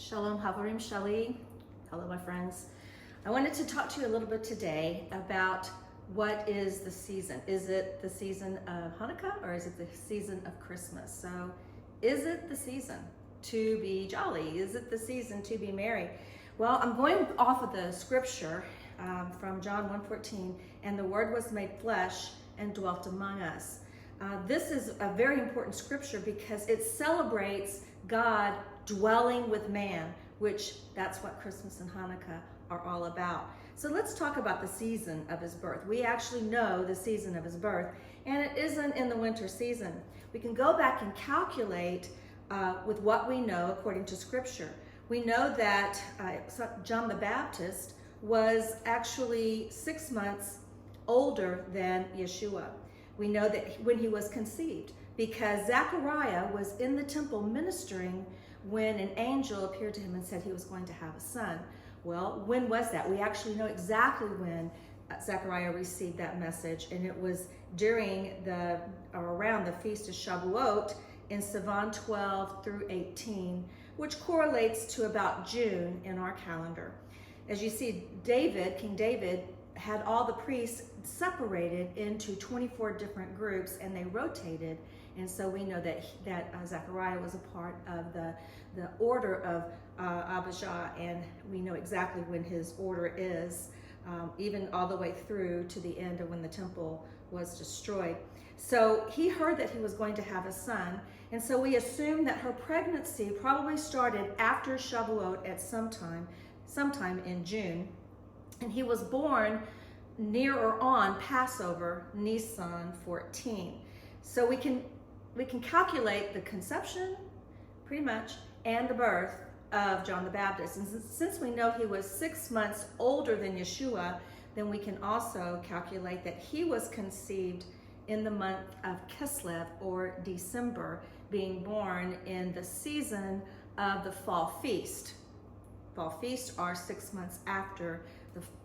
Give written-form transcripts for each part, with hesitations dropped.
Shalom Havarim Shali. Hello, my friends. I wanted to talk to you a little bit today about what is the season. Is it the season of Hanukkah or is it the season of Christmas? So is it the season to be jolly? Is it the season to be merry? Well, I'm going off of the scripture from John 1:14, and the word was made flesh and dwelt among us. This is a very important scripture because it celebrates God dwelling with man, which that's what Christmas and Hanukkah are all about. So let's talk about the season of his birth. We actually know the season of his birth, and it isn't in the winter season. We can go back and calculate with what we know according to scripture. We know that John the Baptist was actually 6 months older than Yeshua. We know that when he was conceived, because Zechariah was in the temple ministering when an angel appeared to him and said he was going to have a son. Well, when was that? We actually know exactly when Zechariah received that message, and it was during around the Feast of Shavuot in Sivan 12 through 18, which correlates to about June in our calendar. As you see, King David had all the priests separated into 24 different groups, and they rotated. And so we know that Zechariah was a part of the order of Abijah, and we know exactly when his order is, even all the way through to the end of when the temple was destroyed. So he heard that he was going to have a son, and so we assume that her pregnancy probably started after Shavuot at sometime in June, and he was born near or on Passover, Nisan 14. So we can calculate the conception, pretty much, and the birth of John the Baptist. And since we know he was 6 months older than Yeshua, then we can also calculate that he was conceived in the month of Kislev, or December, being born in the season of the fall feast. Fall feasts are 6 months after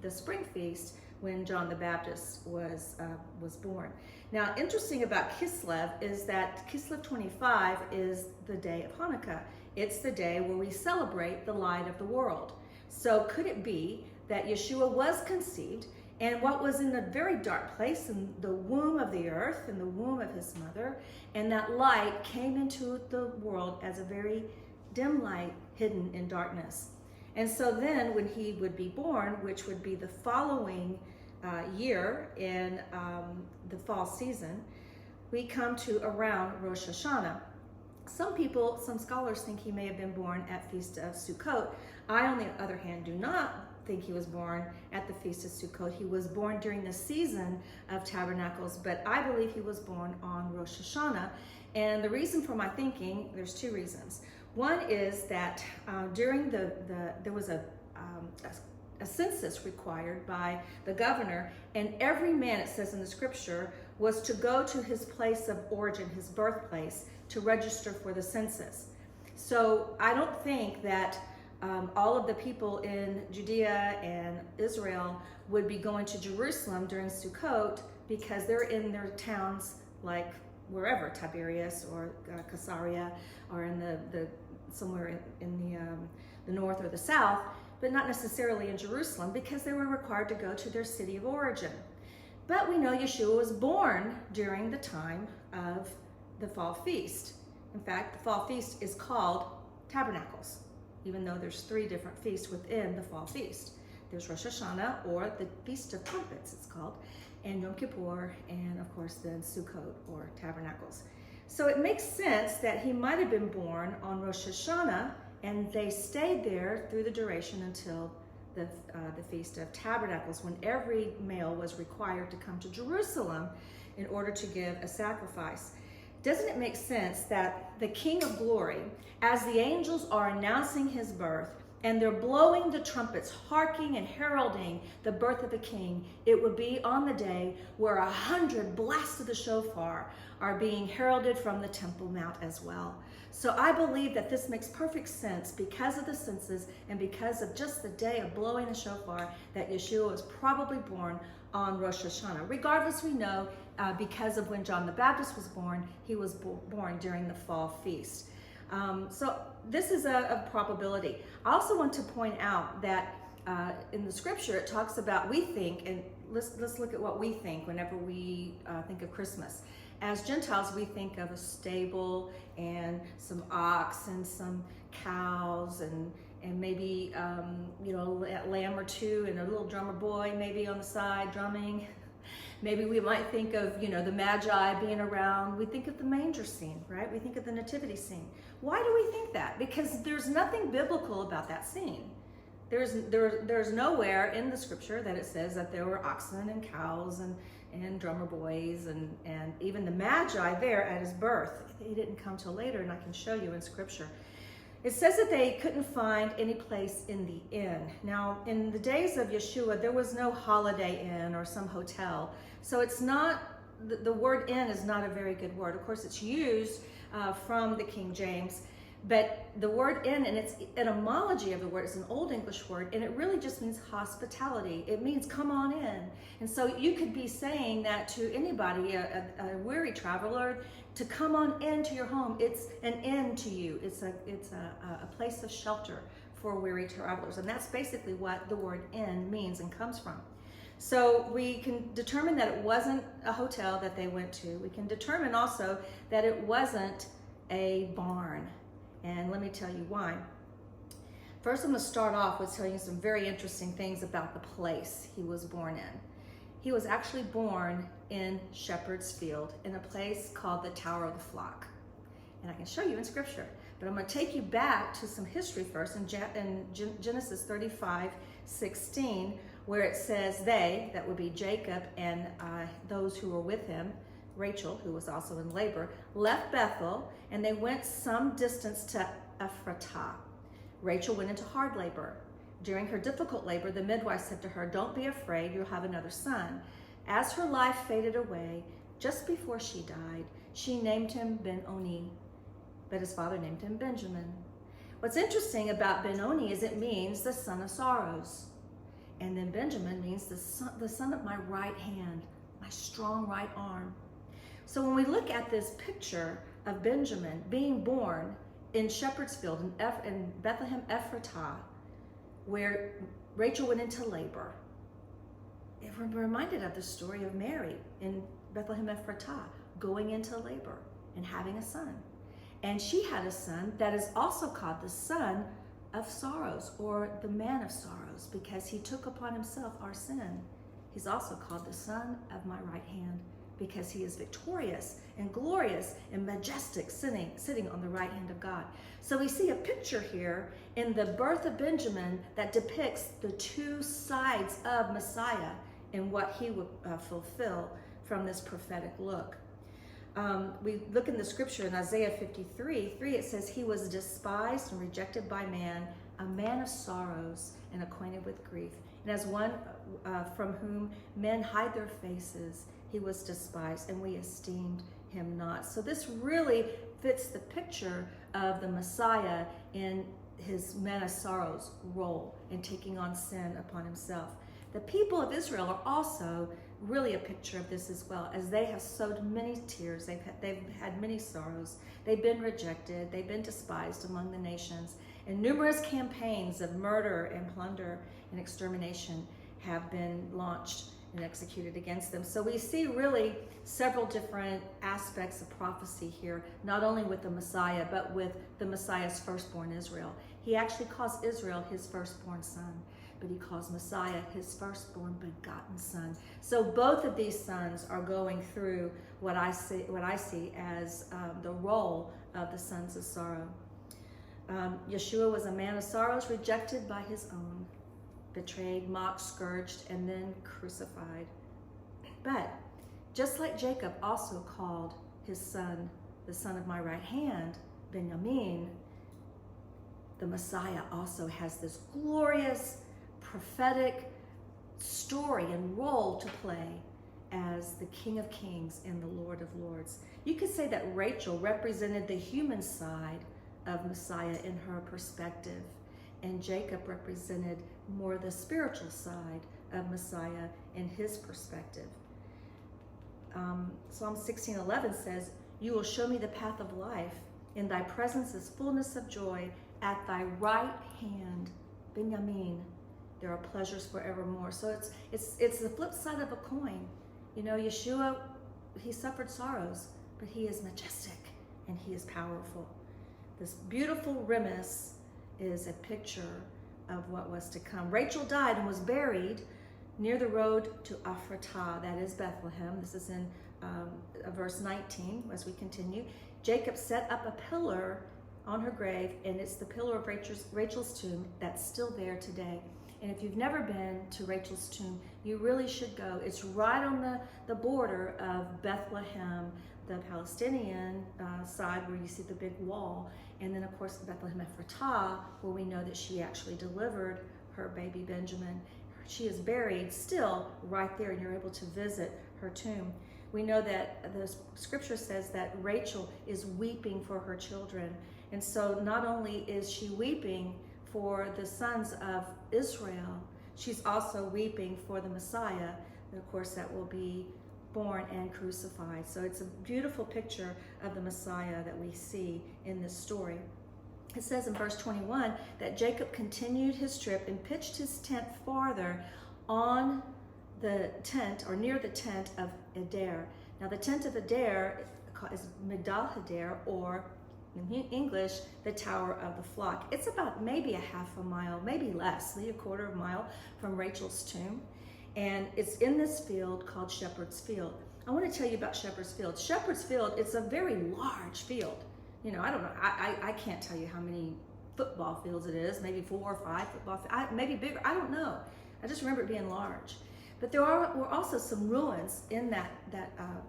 the spring feast, when John the Baptist was born. Now, interesting about Kislev is that Kislev 25 is the day of Hanukkah. It's the day where we celebrate the light of the world. So could it be that Yeshua was conceived, and what was in a very dark place in the womb of the earth, in the womb of his mother, and that light came into the world as a very dim light hidden in darkness. And so then when he would be born, which would be the following year in the fall season, we come to around Rosh Hashanah. Some scholars think he may have been born at Feast of Sukkot. I, on the other hand, do not think he was born at the Feast of Sukkot. He was born during the season of Tabernacles, but I believe he was born on Rosh Hashanah. And the reason for my thinking, there's two reasons. One is that during there was a census required by the governor, and every man, it says in the scripture, was to go to his place of origin, his birthplace, to register for the census. So I don't think that all of the people in Judea and Israel would be going to Jerusalem during Sukkot, because they're in their towns like wherever, Tiberias or Caesarea, or in the somewhere in the north or the south, but not necessarily in Jerusalem, because they were required to go to their city of origin. But we know Yeshua was born during the time of the fall feast. In fact, the fall feast is called Tabernacles, even though there's 3 different feasts within the fall feast. There's Rosh Hashanah, or the Feast of Trumpets it's called, and Yom Kippur, and of course then Sukkot, or Tabernacles. So it makes sense that he might have been born on Rosh Hashanah, and they stayed there through the duration until the Feast of Tabernacles, when every male was required to come to Jerusalem in order to give a sacrifice. Doesn't it make sense that the King of Glory, as the angels are announcing his birth, and they're blowing the trumpets, harking and heralding the birth of the king, it would be on the day where 100 blasts of the shofar are being heralded from the Temple Mount as well. So I believe that this makes perfect sense because of the census and because of just the day of blowing the shofar, that Yeshua was probably born on Rosh Hashanah. Regardless, we know because of when John the Baptist was born, he was born during the fall feast. So this is a probability. I also want to point out that in the scripture it talks about, we think, and let's look at what we think whenever we think of Christmas. As Gentiles, we think of a stable and some ox and some cows and maybe you know, a lamb or two and a little drummer boy maybe on the side drumming. Maybe we might think of, you know, the Magi being around. We think of the manger scene, right? We think of the nativity scene. Why do we think that? Because there's nothing biblical about that scene. There's nowhere in the scripture that it says that there were oxen and cows and drummer boys and even the Magi there at his birth. He didn't come till later, and I can show you in scripture. It says that they couldn't find any place in the inn. Now, in the days of Yeshua, there was no Holiday Inn or some hotel. So it's not, the word inn is not a very good word. Of course, it's used from the King James, but the word inn, and its etymology of the word, is an Old English word, and it really just means hospitality. It means come on in. And so you could be saying that to anybody, a weary traveler, to come on into your home. It's an inn to you. It's a place of shelter for weary travelers. And that's basically what the word inn means and comes from. So we can determine that it wasn't a hotel that they went to. We can determine also that it wasn't a barn. And let me tell you why. First, I'm going to start off with telling you some very interesting things about the place he was born in. He was actually born in Shepherd's Field, in a place called the Tower of the Flock. And I can show you in scripture. But I'm going to take you back to some history first in Genesis 35:16, where it says they, that would be Jacob and those who were with him, Rachel, who was also in labor, left Bethel, and they went some distance to Ephratah. Rachel went into hard labor. During her difficult labor, the midwife said to her, "Don't be afraid, you'll have another son." As her life faded away, just before she died, she named him Ben-Oni, but his father named him Benjamin. What's interesting about Ben-Oni is it means the son of sorrows. And then Benjamin means the son of my right hand, my strong right arm. So when we look at this picture of Benjamin being born in Shepherd's Field in Bethlehem Ephratah, where Rachel went into labor, we're reminded of the story of Mary in Bethlehem Ephratah going into labor and having a son. And she had a son that is also called the son of sorrows, or the man of sorrows, because he took upon himself our sin. He's also called the son of my right hand, because he is victorious and glorious and majestic, sitting on the right hand of God. So we see a picture here in the birth of Benjamin that depicts the two sides of Messiah and what he would fulfill from this prophetic look. We look in the scripture in Isaiah 53:3, it says, "He was despised and rejected by man, a man of sorrows and acquainted with grief. And as one from whom men hide their faces, he was despised, and we esteemed him not." So this really fits the picture of the Messiah in his man of sorrows role in taking on sin upon himself. The people of Israel are also really a picture of this as well, as they have sowed many tears. They've had many sorrows. They've been rejected. They've been despised among the nations. And numerous campaigns of murder and plunder and extermination have been launched and executed against them. So we see really several different aspects of prophecy here, not only with the Messiah, but with the Messiah's firstborn Israel. He actually calls Israel his firstborn son, but he calls Messiah his firstborn begotten son. So both of these sons are going through what I see as the role of the sons of sorrow. Yeshua was a man of sorrows, rejected by his own, betrayed, mocked, scourged, and then crucified. But just like Jacob also called his son, the son of my right hand, Benjamin, the Messiah also has this glorious prophetic story and role to play as the King of Kings and the Lord of Lords. You could say that Rachel represented the human side of Messiah in her perspective, and Jacob represented more the spiritual side of Messiah in his perspective. Psalm 16:11 says, "You will show me the path of life. In thy presence is fullness of joy. At thy right hand, Benjamin, there are pleasures forevermore. So it's the flip side of a coin. You know, Yeshua, he suffered sorrows, but he is majestic and he is powerful. This beautiful Remus is a picture of what was to come. Rachel died and was buried near the road to Ephratah, that is Bethlehem. This is in verse 19 as we continue. Jacob set up a pillar on her grave, and it's the pillar of Rachel's tomb that's still there today. And if you've never been to Rachel's tomb, you really should go. It's right on the border of Bethlehem, the Palestinian side where you see the big wall, and then of course Bethlehem Ephratah, where we know that she actually delivered her baby Benjamin. She is buried still right there, and you're able to visit her tomb. We know that the scripture says that Rachel is weeping for her children. And so not only is she weeping for the sons of Israel, she's also weeping for the Messiah, of course, that will be born and crucified. So it's a beautiful picture of the Messiah that we see in this story. It says in verse 21 that Jacob continued his trip and pitched his tent farther on the tent, or near the tent of Adair. Now the tent of Adair is Migdal Adair, or in English, the Tower of the Flock. It's about maybe a half a mile, maybe less, maybe a quarter of a mile from Rachel's tomb. And it's in this field called Shepherd's Field. I want to tell you about Shepherd's Field. Shepherd's Field, it's a very large field. You know, I don't know, I can't tell you how many football fields it is, maybe 4 or 5 football fields, maybe bigger, I don't know. I just remember it being large. But there were also some ruins in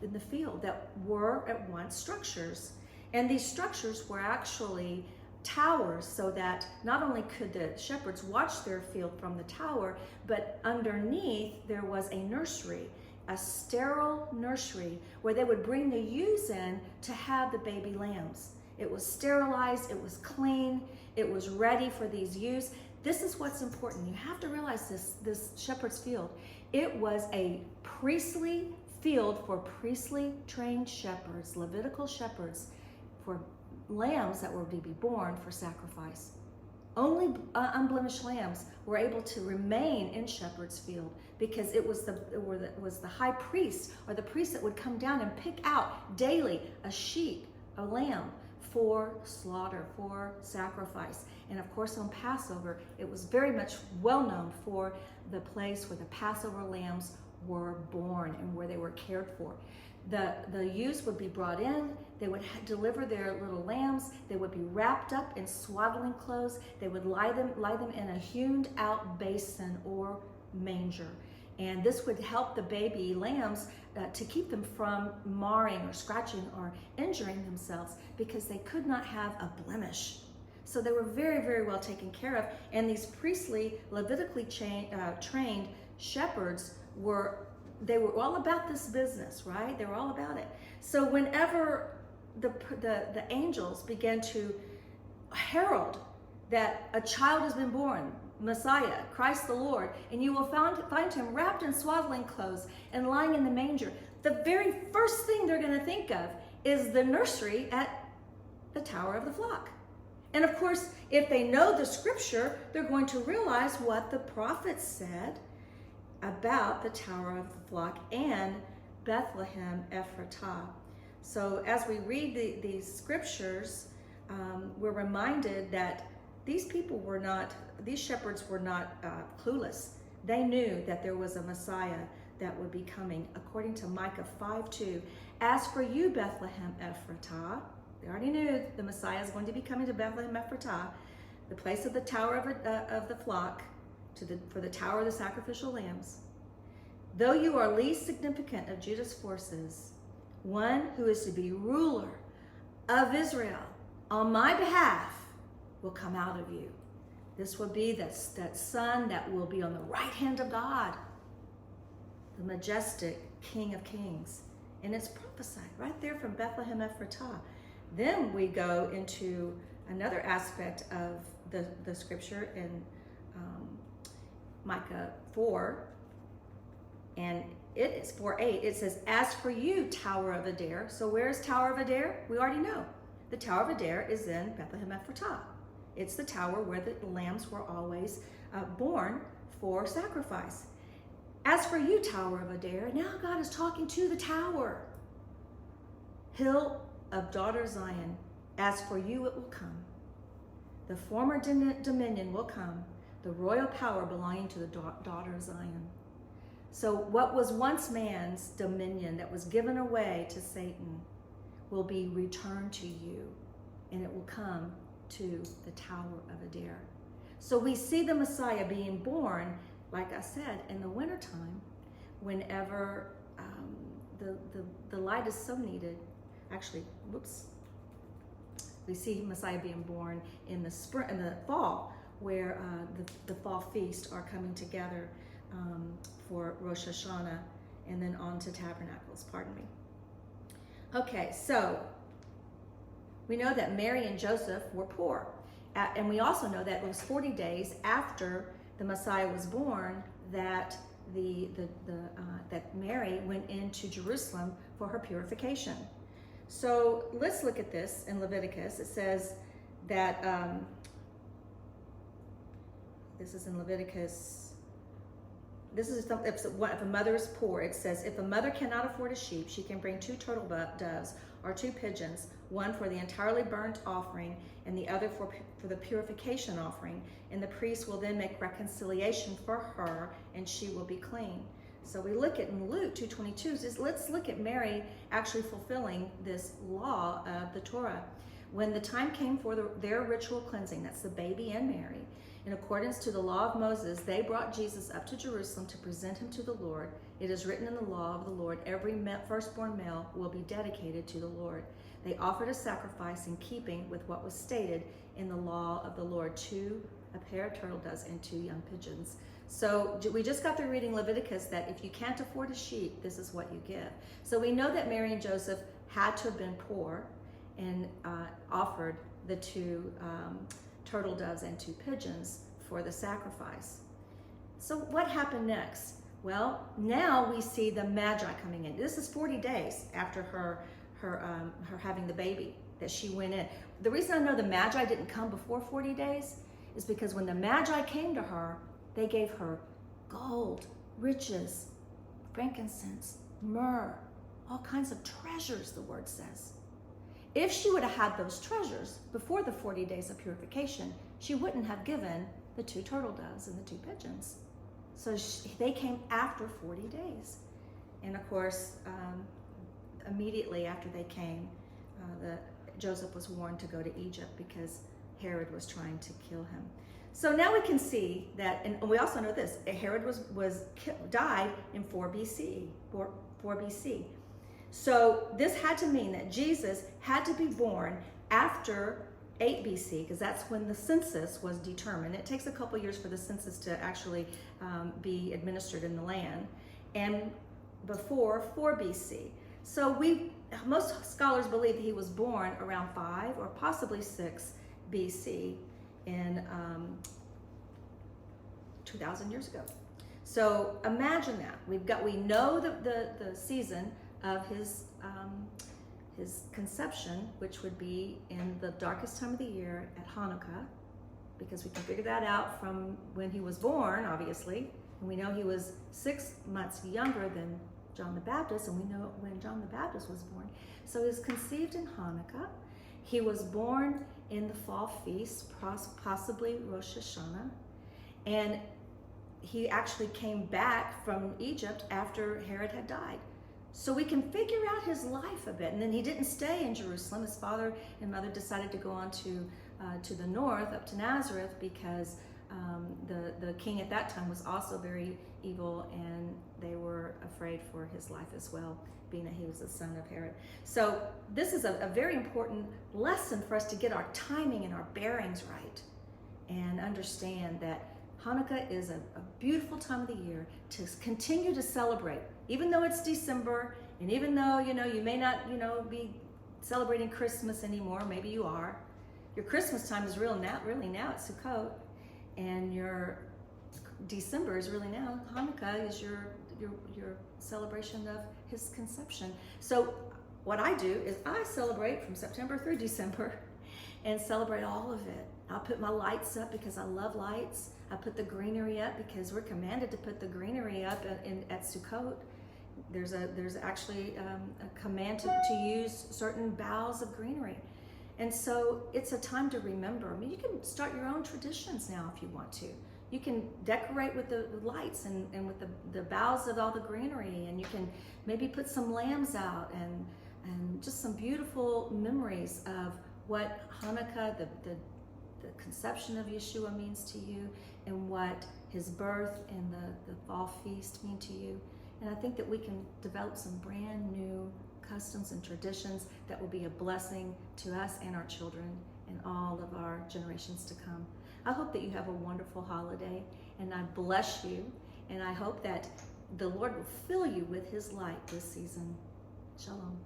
in the field that were at once structures. And these structures were actually towers, so that not only could the shepherds watch their field from the tower, but underneath there was a nursery, a sterile nursery, where they would bring the ewes in to have the baby lambs. It was sterilized, it was clean, it was ready for these ewes. This is what's important. You have to realize this shepherd's field. It was a priestly field for priestly trained shepherds, Levitical shepherds, for lambs that were to be born for sacrifice. Only unblemished lambs were able to remain in Shepherd's Field, because it was the high priest, or the priest, that would come down and pick out daily a sheep, a lamb, for slaughter, for sacrifice. And of course on Passover, it was very much well known for the place where the Passover lambs were born and where they were cared for. The ewes would be brought in, they would deliver their little lambs, they would be wrapped up in swaddling clothes, they would lie them in a hewn out basin or manger. And this would help the baby lambs to keep them from marring or scratching or injuring themselves, because they could not have a blemish. So they were very, very well taken care of. And these priestly, Levitically trained shepherds were all about this business, right? They were all about it. So whenever the angels began to herald that a child has been born, Messiah, Christ the Lord, and you will find him wrapped in swaddling clothes and lying in the manger, the very first thing they're going to think of is the nursery at the Tower of the Flock. And of course, if they know the scripture, they're going to realize what the prophets said about the Tower of the Flock and Bethlehem Ephratah. So as we read these scriptures, we're reminded that these shepherds were not clueless. They knew that there was a Messiah that would be coming. According to Micah 5:2, as for you, Bethlehem Ephratah, they already knew the Messiah is going to be coming to Bethlehem Ephratah, the place of the Tower of the Flock, for the Tower of the Sacrificial Lambs. Though you are least significant of Judah's forces, one who is to be ruler of Israel on my behalf will come out of you. This will be that son that will be on the right hand of God, the majestic King of Kings. And it's prophesied right there from Bethlehem Ephratah. Then we go into another aspect of the scripture in Micah 4, and it is 4:8. It says, as for you, Tower of Adair. So where is Tower of Adair? We already know. The Tower of Adair is in Bethlehem Ephratah. It's the tower where the lambs were always born for sacrifice. As for you, Tower of Adair, now God is talking to the tower. Hill of daughter Zion, as for you it will come. The former dominion will come, the royal power belonging to the daughter of Zion. So what was once man's dominion that was given away to Satan will be returned to you, and it will come to the Tower of Adair. So we see the Messiah being born, like I said, in the wintertime, whenever the light is so needed. Actually, we see Messiah being born in the spring, in the fall, where the fall feast are coming together for Rosh Hashanah, and then on to Tabernacles, pardon me. Okay, so we know that Mary and Joseph were poor. And we also know that it was 40 days after the Messiah was born that that Mary went into Jerusalem for her purification. So let's look at this in Leviticus. It says that, this is in Leviticus, this is if a mother is poor, it says, if a mother cannot afford a sheep, she can bring 2 turtle doves or 2 pigeons, one for the entirely burnt offering and the other for the purification offering. And the priest will then make reconciliation for her, and she will be clean. So we look at in Luke 2:22, let's look at Mary actually fulfilling this law of the Torah. When the time came for their ritual cleansing, that's the baby and Mary, in accordance to the law of Moses, they brought Jesus up to Jerusalem to present him to the Lord. It is written in the law of the Lord, every firstborn male will be dedicated to the Lord. They offered a sacrifice in keeping with what was stated in the law of the Lord, a pair of turtle doves and 2 young pigeons. So we just got through reading Leviticus that if you can't afford a sheep, this is what you give. So we know that Mary and Joseph had to have been poor and offered the 2 turtle doves and 2 pigeons for the sacrifice. So what happened next? Well, now we see the Magi coming in. This is 40 days after her having the baby that she went in. The reason I know the Magi didn't come before 40 days is because when the Magi came to her, they gave her gold, riches, frankincense, myrrh, all kinds of treasures, the word says. If she would have had those treasures before the 40 days of purification, she wouldn't have given the 2 turtle doves and the 2 pigeons. So they came after 40 days. And of course, immediately after they came, Joseph was warned to go to Egypt because Herod was trying to kill him. So now we can see that, and we also know this, Herod died in 4 BC. So this had to mean that Jesus had to be born after 8 BC, because that's when the census was determined. It takes a couple years for the census to actually be administered in the land, and before 4 BC. So most scholars believe that he was born around 5 or possibly 6 BC in 2,000 years ago. So imagine that. We know the season of his conception, which would be in the darkest time of the year at Hanukkah, because we can figure that out from when he was born, obviously. And we know he was 6 months younger than John the Baptist, and we know when John the Baptist was born. So he was conceived in Hanukkah. He was born in the fall feast, possibly Rosh Hashanah, and he actually came back from Egypt after Herod had died. So we can figure out his life a bit. And then he didn't stay in Jerusalem. His father and mother decided to go on to the north, up to Nazareth, because the king at that time was also very evil, and they were afraid for his life as well, being that he was the son of Herod. So this is a very important lesson for us to get our timing and our bearings right, and understand that Hanukkah is a beautiful time of the year to continue to celebrate, even though it's December, and even though you may not be celebrating Christmas anymore. Maybe you are. Your Christmas time is really now at Sukkot, and your December is really now. Hanukkah is your celebration of his conception. So what I do is I celebrate from September through December and celebrate all of it. I'll put my lights up because I love lights. I put the greenery up because we're commanded to put the greenery up at Sukkot. There's actually a command to use certain boughs of greenery. And so it's a time to remember. I mean, you can start your own traditions now if you want to. You can decorate with the lights and with the boughs of all the greenery, and you can maybe put some lambs out and just some beautiful memories of what Hanukkah, the conception of Yeshua means to you, and what his birth and the fall feast mean to you. And I think that we can develop some brand new customs and traditions that will be a blessing to us and our children and all of our generations to come. I hope that you have a wonderful holiday, and I bless you, and I hope that the Lord will fill you with his light this season. Shalom.